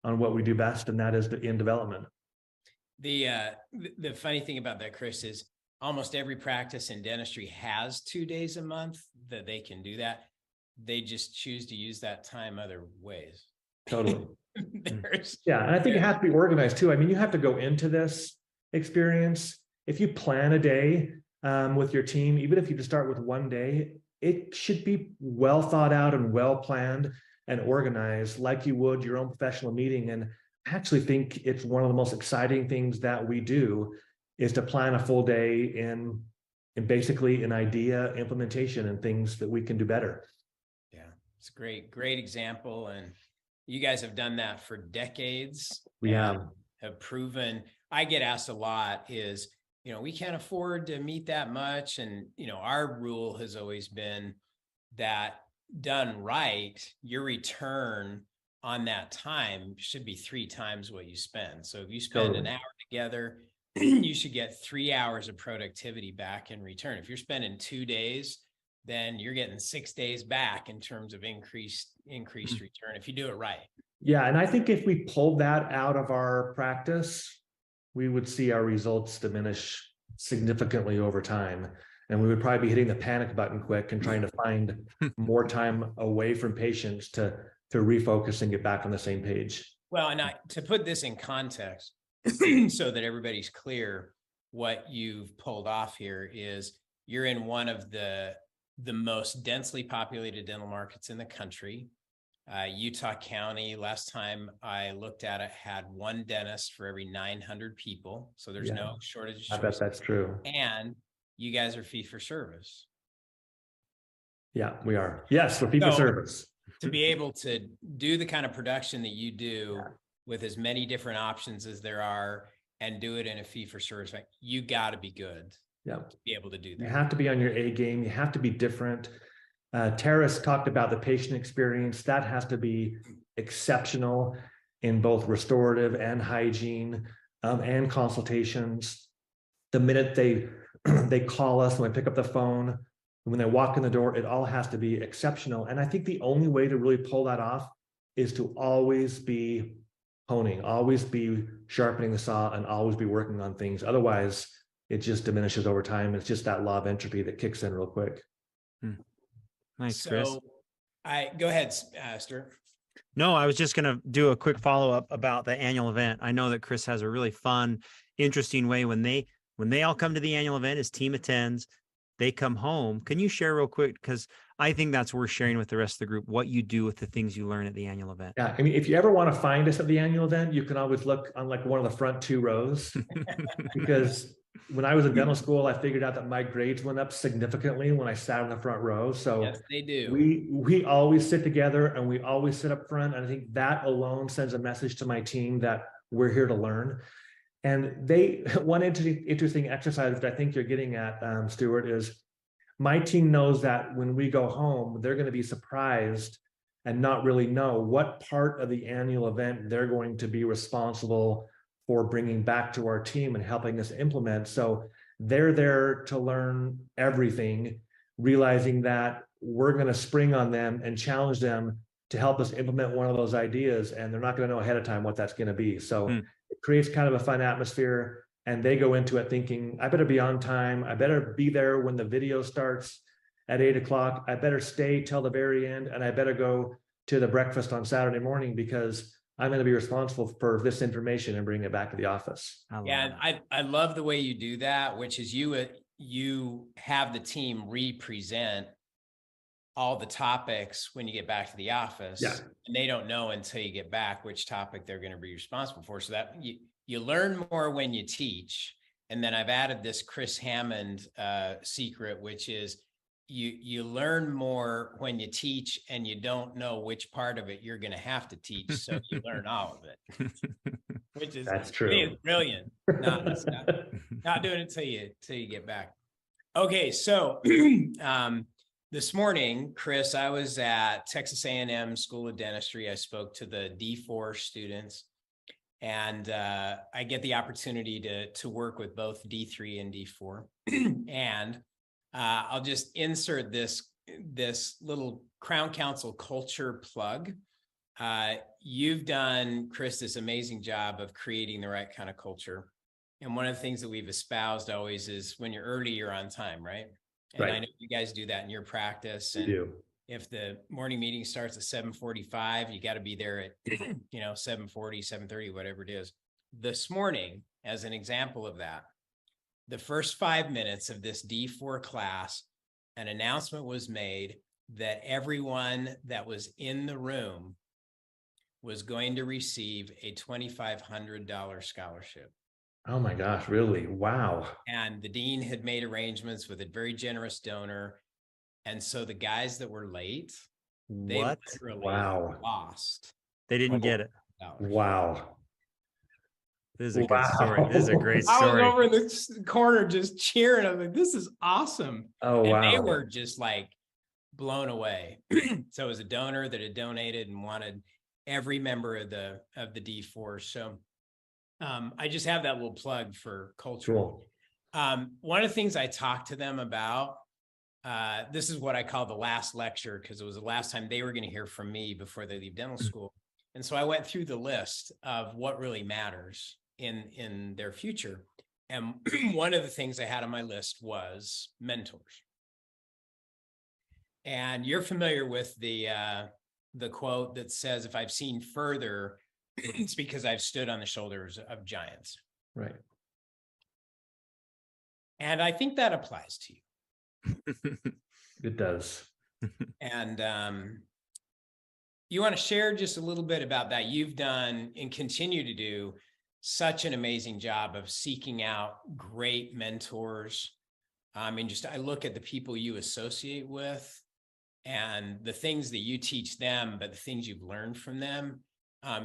what we do best, and that is in development. The funny thing about that, Chris, is almost every practice in dentistry has 2 days a month that they can do that. They just choose to use that time other ways. Totally. Yeah, and I think it has to be organized too. I mean, you have to go into this experience. If you plan a day, with your team, even if you just start with one day, it should be well thought out and well planned and organized like you would your own professional meeting. And I actually think it's one of the most exciting things that we do is to plan a full day in basically an idea implementation and things that we can do better. Yeah, it's a great example. And you guys have done that for decades. We and have proven. I get asked a lot is, we can't afford to meet that much. And, our rule has always been that done right, your return on that time should be 3 times what you spend. So if you spend an hour together, you should get 3 hours of productivity back in return. If you're spending 2 days, then you're getting 6 days back in terms of increased return if you do it right. Yeah, and I think if we pulled that out of our practice, we would see our results diminish significantly over time. And we would probably be hitting the panic button quick and trying to find more time away from patients to refocus and get back on the same page. Well, and to put this in context, so that everybody's clear, what you've pulled off here is you're in one of the most densely populated dental markets in the country. Utah County, last time I looked at it, had 1 dentist for every 900 people. So there's no shortage of I bet that's true. And you guys are fee for service. Yeah, we are. Yes, we're fee for service. To be able to do the kind of production that you do with as many different options as there are and do it in a fee for service, you got to be good. Yeah, to be able to do that. You have to be on your A game. You have to be different. Terrace talked about the patient experience. That has to be exceptional in both restorative and hygiene and consultations. The minute they call us, when they pick up the phone, when they walk in the door, it all has to be exceptional. And I think the only way to really pull that off is to always be honing, always be sharpening the saw, and always be working on things. Otherwise, it just diminishes over time. It's just that law of entropy that kicks in real quick. Nice, Chris. So go ahead, Stuart. No, I was just going to do a quick follow-up about the annual event. I know that Chris has a really fun, interesting way when they all come to the annual event, his team attends, they come home. Can you share real quick? Because I think that's worth sharing with the rest of the group, what you do with the things you learn at the annual event. Yeah, I mean, if you ever want to find us at the annual event, you can always look on like one of the front 2 rows. Because when I was in dental school, I figured out that my grades went up significantly when I sat in the front row. So yes, they do. We always sit together and we always sit up front. And I think that alone sends a message to my team that we're here to learn. And one interesting exercise that I think you're getting at, Stuart, is my team knows that when we go home, they're going to be surprised and not really know what part of the annual event they're going to be responsible for bringing back to our team and helping us implement. So they're there to learn everything, realizing that we're going to spring on them and challenge them to help us implement one of those ideas. And they're not going to know ahead of time what that's going to be. So it creates kind of a fun atmosphere. And they go into it thinking, I better be on time. I better be there when the video starts at 8 o'clock. I better stay till the very end. And I better go to the breakfast on Saturday morning because I'm going to be responsible for this information and bring it back to the office. Yeah, and I love the way you do that, which is you have the team represent all the topics when you get back to the office. Yeah. And they don't know until you get back which topic they're going to be responsible for. So that you learn more when you teach. And then I've added this Chris Hammond secret, which is you learn more when you teach and you don't know which part of it you're going to have to teach. So you learn all of it, which is That's true. Brilliant. Not doing it till you get back. Okay. So this morning, Chris, I was at Texas A&M School of Dentistry. I spoke to the D4 students. And I get the opportunity to work with both D3 and D4. And I'll just insert this little Crown Council culture plug. You've done, Chris, this amazing job of creating the right kind of culture. And one of the things that we've espoused always is when you're early, you're on time, right? And I know you guys do that in your practice. And do. If the morning meeting starts at 7:45, you got to be there at 7:40, 7:30, whatever it is. This morning, as an example of that, the first 5 minutes of this D4 class, an announcement was made that everyone that was in the room was going to receive a $2,500 scholarship. Oh my gosh, really? Wow. And the dean had made arrangements with a very generous donor. And so the guys that were late, they What? literally Wow. lost. They didn't get it. Wow. This is a good story. This is a great I was story. over in the corner just cheering. I'm like, this is awesome. Oh, And they wow. were just like blown away. So it was a donor that had donated and wanted every member of the D4. So I just have that little plug for culture. Cool. One of the things I talked to them about, this is what I call the last lecture, because it was the last time they were going to hear from me before they leave dental school. And so I went through the list of what really matters in their future. And one of the things I had on my list was mentors. And you're familiar with the quote that says, if I've seen further, it's because I've stood on the shoulders of giants. Right. And I think that applies to you. It does. And you want to share just a little bit about that? You've done and continue to do such an amazing job of seeking out great mentors. I mean, I look at the people you associate with and the things that you teach them, but the things you've learned from them.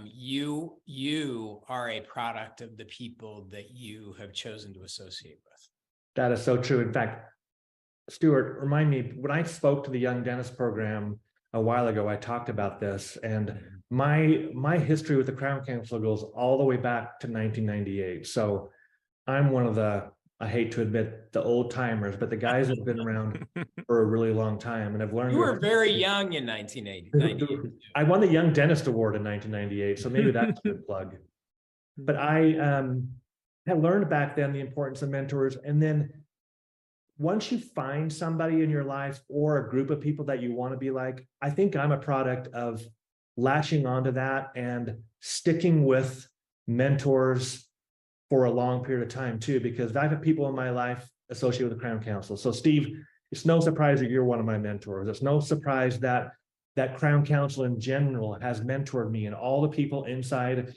You are a product of the people that you have chosen to associate with. That is so true. In fact, Stuart, remind me, when I spoke to the Young Dentist program a while ago, I talked about this, and my history with the Crown Council goes all the way back to 1998. So I'm one of the, I hate to admit, the old timers, but the guys that have been around for a really long time and have learned. You were very young in 1980. I won the Young Dentist Award in 1998, so maybe that's a good plug. But I had learned back then the importance of mentors. And then once you find somebody in your life or a group of people that you want to be like, I think I'm a product of latching onto that and sticking with mentors for a long period of time too, because I've had people in my life associated with the Crown Council. So Steve, it's no surprise that you're one of my mentors. It's no surprise that Crown Council in general has mentored me, and all the people inside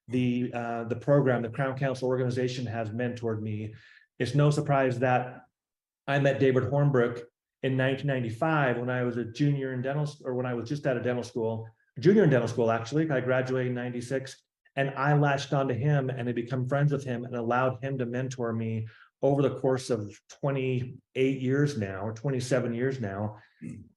the program, the Crown Council organization, has mentored me. It's no surprise that I met David Hornbrook in 1995 when I was a junior in dental, or when I was just out of dental school, junior in dental school, actually. I graduated in 96, and I latched onto him and had become friends with him and allowed him to mentor me over the course of 28 years now, or 27 years now.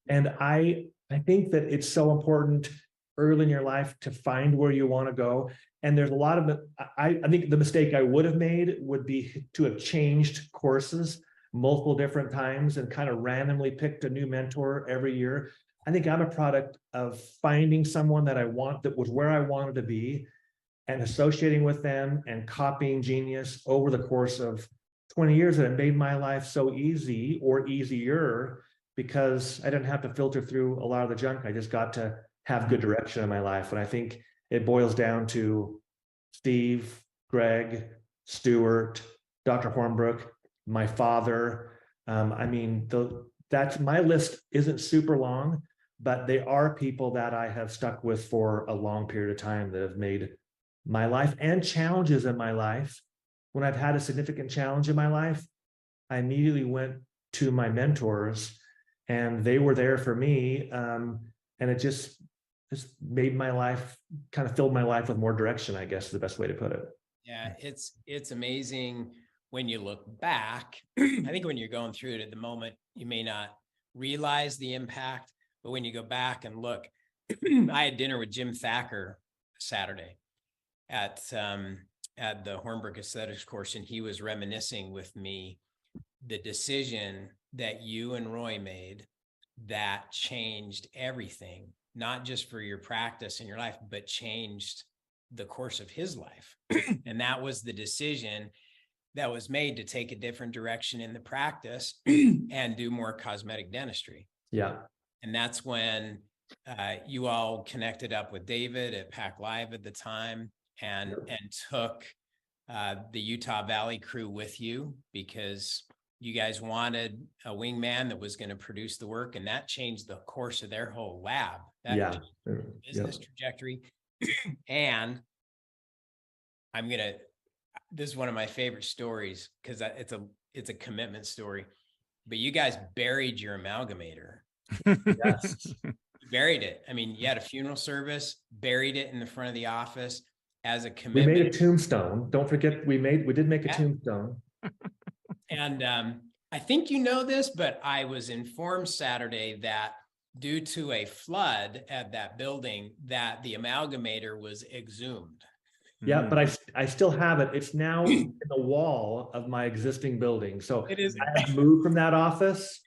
And I think that it's so important early in your life to find where you want to go. And there's a lot of, I think the mistake I would have made would be to have changed courses multiple different times and kind of randomly picked a new mentor every year. I think I'm a product of finding someone that I want, that was where I wanted to be, and associating with them and copying genius over the course of 20 years. And it made my life so easy, or easier, because I didn't have to filter through a lot of the junk. I just got to have good direction in my life. And I think it boils down to Steve, Greg, Stuart, Dr. Hornbrook, my father. I mean, that's, my list isn't super long, but they are people that I have stuck with for a long period of time that have made my life and challenges in my life. When I've had a significant challenge in my life, I immediately went to my mentors, and they were there for me. And it just made my life, kind of filled my life with more direction, I guess is the best way to put it. Yeah, it's amazing when you look back. I think when you're going through it at the moment, you may not realize the impact, but when you go back and look, I had dinner with Jim Thacker Saturday at the Hornbrook Aesthetics course, and he was reminiscing with me the decision that you and Roy made that changed everything, not just for your practice and your life, but changed the course of his life. And that was the decision that was made to take a different direction in the practice and do more cosmetic dentistry. Yeah. And that's when you all connected up with David at Pack Live at the time, and took the Utah Valley crew with you because you guys wanted a wingman that was going to produce the work, and that changed the course of their whole lab. That Yeah. changed the business trajectory. And this is one of my favorite stories because it's a commitment story. But you guys buried your amalgamator. Yes. You buried it. I mean, you had a funeral service, buried it in the front of the office as a We commitment. made a tombstone. Don't forget, we did make a tombstone. And I think you know this, but I was informed Saturday that due to a flood at that building, that the amalgamator was exhumed. Yeah, but I still have it. It's now in the wall of my existing building. So It is. I have moved from that office,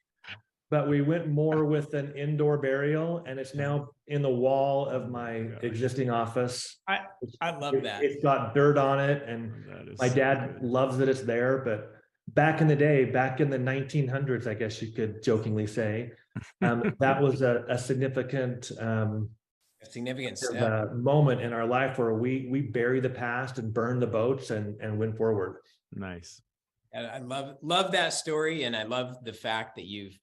but we went more with an indoor burial, and it's now in the wall of my existing office. I love that. It's got dirt on it, and my dad loves that it's there. But back in the day, back in the 1900s, I guess you could jokingly say, that was a significant step. Moment in our life where we bury the past and burn the boats and went forward. Nice. And I love that story, and I love the fact that you've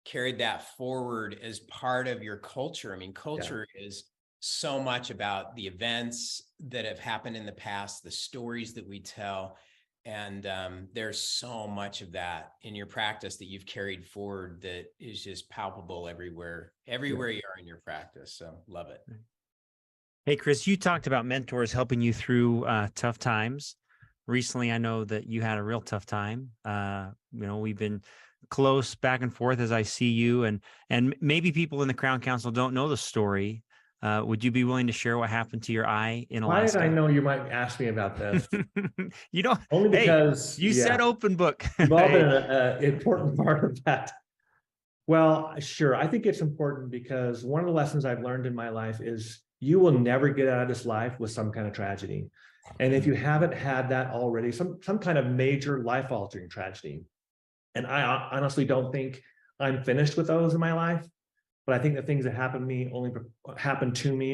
carried that forward as part of your culture. I mean, culture is so much about the events that have happened in the past, the stories that we tell. And there's so much of that in your practice that you've carried forward that is just palpable everywhere you are in your practice. So love it. Hey, Chris, you talked about mentors helping you through tough times. Recently, I know that you had a real tough time. We've been close back and forth as I see you, and maybe people in the Crown Council don't know the story. Would you be willing to share what happened to your eye in Alaska? Why did I know you might ask me about this? You don't. Only because you said open book. You've all been an important part of that. Well, sure. I think it's important because one of the lessons I've learned in my life is you will never get out of this life with some kind of tragedy. And if you haven't had that already, some kind of major life-altering tragedy, and I honestly don't think I'm finished with those in my life. But I think the things that happen to me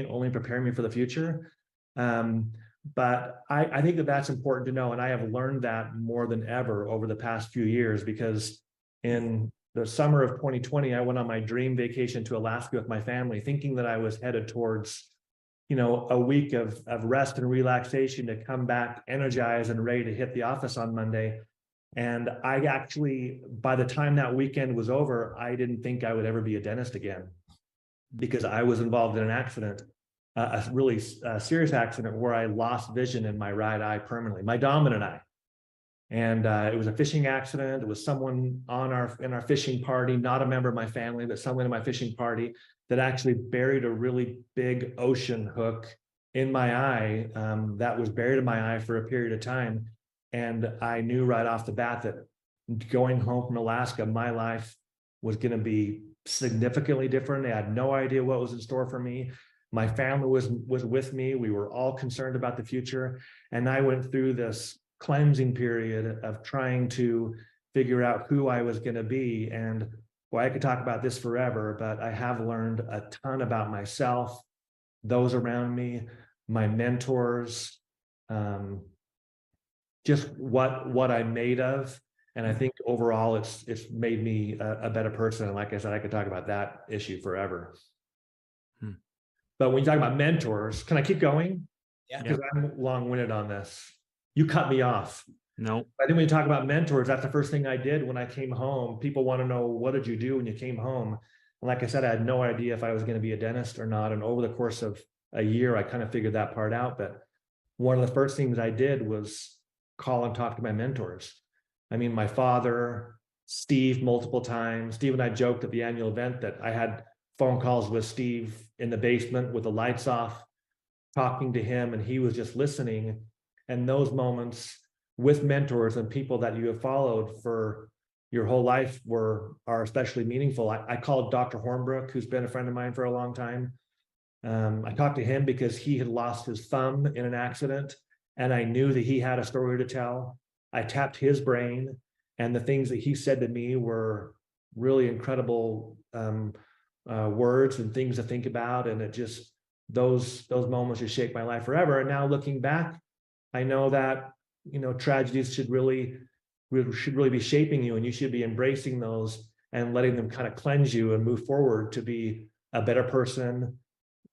only prepare me for the future. But I think that's important to know. And I have learned that more than ever over the past few years, because in the summer of 2020, I went on my dream vacation to Alaska with my family, thinking that I was headed towards, a week of rest and relaxation to come back energized and ready to hit the office on Monday. And I actually, by the time that weekend was over, I didn't think I would ever be a dentist again, because I was involved in an accident, a really serious accident where I lost vision in my right eye permanently, my dominant eye. And it was a fishing accident. It was someone in our fishing party, not a member of my family, but someone in my fishing party that actually buried a really big ocean hook in my eye that was buried in my eye for a period of time. And I knew right off the bat that going home from Alaska, my life was going to be significantly different. I had no idea what was in store for me. My family was with me. We were all concerned about the future. And I went through this cleansing period of trying to figure out who I was going to be. And well, I could talk about this forever, but I have learned a ton about myself, those around me, my mentors, just what I'm made of. And I think overall it's made me a better person. And like I said, I could talk about that issue forever. But when you talk about mentors, can I keep going? Yeah. Because I'm long-winded on this. You cut me off. No. I think when you talk about mentors, that's the first thing I did when I came home. People want to know, what did you do when you came home? And like I said, I had no idea if I was going to be a dentist or not. And over the course of a year, I kind of figured that part out. But one of the first things I did was call and talk to my mentors. I mean, my father, Steve, multiple times. Steve and I joked at the annual event that I had phone calls with Steve in the basement with the lights off, talking to him, and he was just listening. And those moments with mentors and people that you have followed for your whole life are especially meaningful. I called Dr. Hornbrook, who's been a friend of mine for a long time. I talked to him because he had lost his thumb in an accident, and I knew that he had a story to tell. I tapped his brain, and the things that he said to me were really incredible words and things to think about. And it just, those moments just shaped my life forever. And now looking back, I know that tragedies should really be shaping you, and you should be embracing those and letting them kind of cleanse you and move forward to be a better person,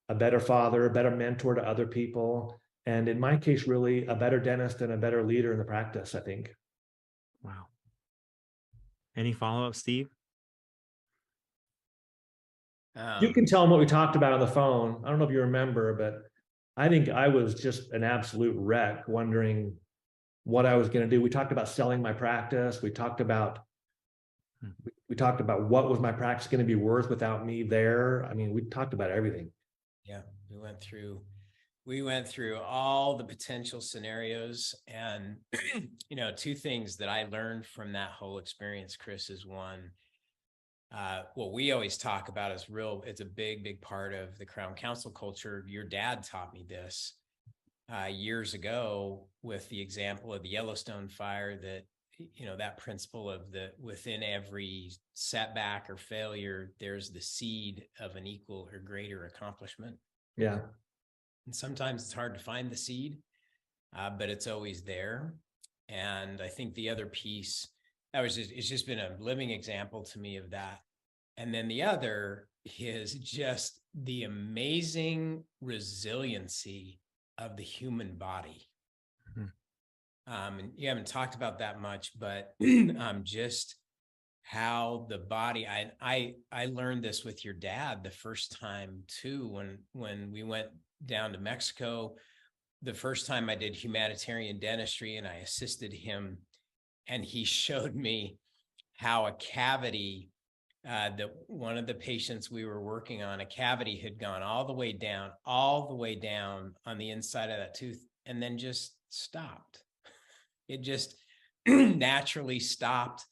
a better father, a better mentor to other people. And in my case, really a better dentist and a better leader in the practice, I think. Wow. Any follow-up, Steve? You can tell them what we talked about on the phone. I don't know if you remember, but I think I was just an absolute wreck, wondering what I was going to do. We talked about selling my practice. We talked about what was my practice going to be worth without me there. I mean, we talked about everything. Yeah, we went through all the potential scenarios, and two things that I learned from that whole experience, Chris, is one, what we always talk about is it's a big part of the Crown Council culture. Your dad taught me this years ago with the example of the Yellowstone fire, that that principle of within every setback or failure, there's the seed of an equal or greater accomplishment. Yeah. And sometimes it's hard to find the seed, but it's always there. And I think the other piece, it's just been a living example to me of that. And then the other is just the amazing resiliency of the human body. And you haven't talked about that much, but just how the body, I learned this with your dad the first time too, when we went down to Mexico, the first time I did humanitarian dentistry and I assisted him, and he showed me how a cavity, that one of the patients we were working on, a cavity had gone all the way down on the inside of that tooth, and then just stopped. It just naturally stopped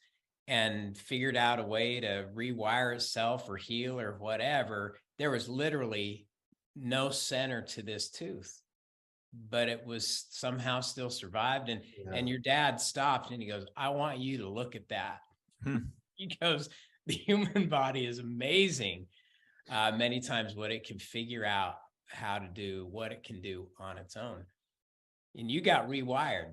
and figured out a way to rewire itself or heal or whatever. There was literally no center to this tooth, but it was somehow still survived. And your dad stopped and he goes, "I want you to look at that." He goes, the human body is amazing. Many times what it can figure out how to do, what it can do on its own. And you got rewired.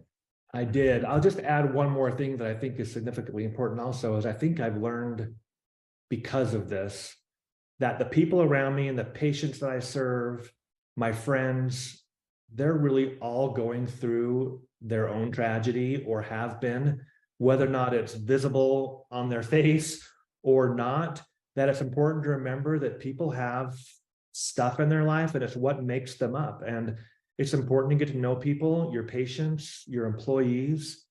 I did. I'll just add one more thing that I think is significantly important also, is I think I've learned because of this, that the people around me and the patients that I serve, my friends, they're really all going through their own tragedy or have been, whether or not it's visible on their face or not, that it's important to remember that people have stuff in their life and it's what makes them up. And it's important to get to know people, your patients, your employees,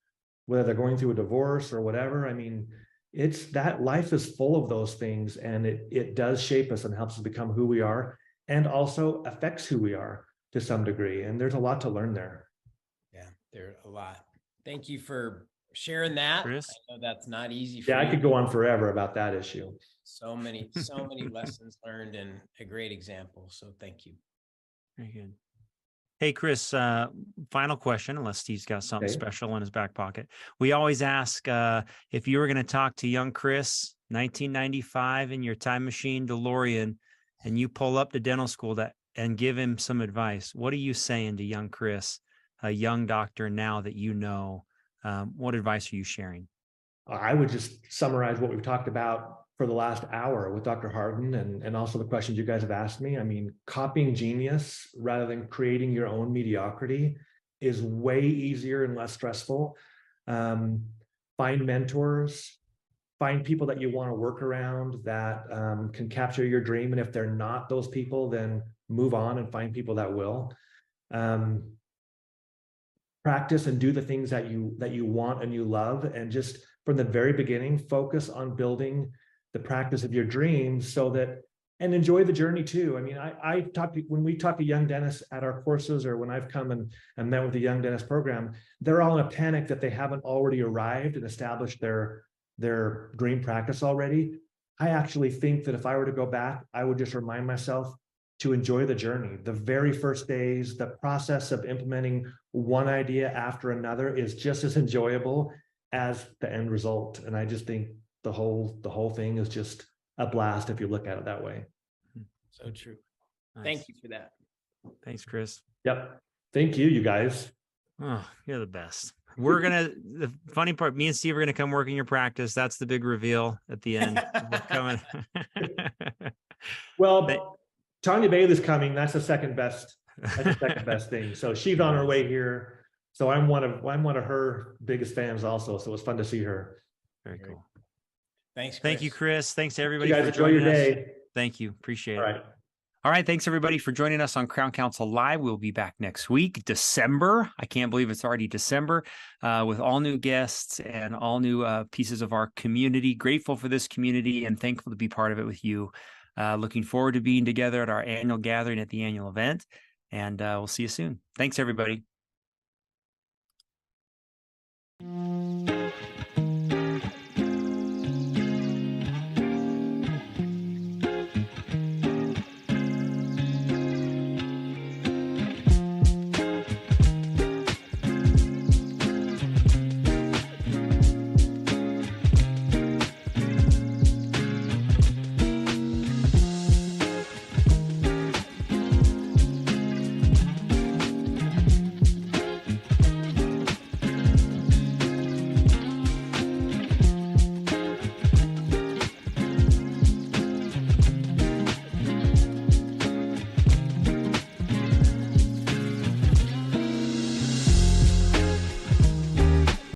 whether they're going through a divorce or whatever. I mean, it's that life is full of those things, and it does shape us and helps us become who we are, and also affects who we are to some degree. And there's a lot to learn there. Yeah, there's a lot. Thank you for sharing that. Chris? I know that's not easy for Yeah, you. I could go on forever about that issue. So many lessons learned and a great example. So thank you. Very good. Hey, Chris, final question, unless Steve's got something special in his back pocket. We always ask if you were going to talk to young Chris, 1995, in your time machine DeLorean, and you pull up to dental school and give him some advice. What are you saying to young Chris, a young doctor now that you know? What advice are you sharing? I would just summarize what we've talked about for the last hour with Dr. Harden, and also the questions you guys have asked me. I mean, copying genius rather than creating your own mediocrity is way easier and less stressful. Find mentors, find people that you want to work around that can capture your dream. And if they're not those people, then move on and find people that will. Practice and do the things that you want and you love, and just from the very beginning, focus on building the practice of your dreams, so that, and enjoy the journey too. I mean, when we talk to young dentists at our courses, or when I've come and met with the young dentist program, they're all in a panic that they haven't already arrived and established their dream practice already. I actually think that if I were to go back, I would just remind myself to enjoy the journey. The very first days, the process of implementing one idea after another is just as enjoyable as the end result. And I just think the whole thing is just a blast if you look at it that way. So true. Nice. Thank you for that. Thanks, Chris. Yep. Thank you, you guys. Oh, you're the best. The funny part, me and Steve are gonna come work in your practice. That's the big reveal at the end. We're coming. Well, Tanya Bailey's coming. That's the second best. That's the second best thing. So she's on her way here. So I'm one of her biggest fans also. So it was fun to see her. Very cool. Thanks. Thank you, Chris. Thanks to everybody You guys for enjoy your joining us. day. Thank you. Appreciate All it. right. All right. Thanks everybody for joining us on Crown Council Live. We'll be back next week, December. I can't believe it's already December, with all new guests and all new pieces of our community. Grateful for this community and thankful to be part of it with you. Looking forward to being together at our annual gathering at the annual event. And we'll see you soon. Thanks, everybody.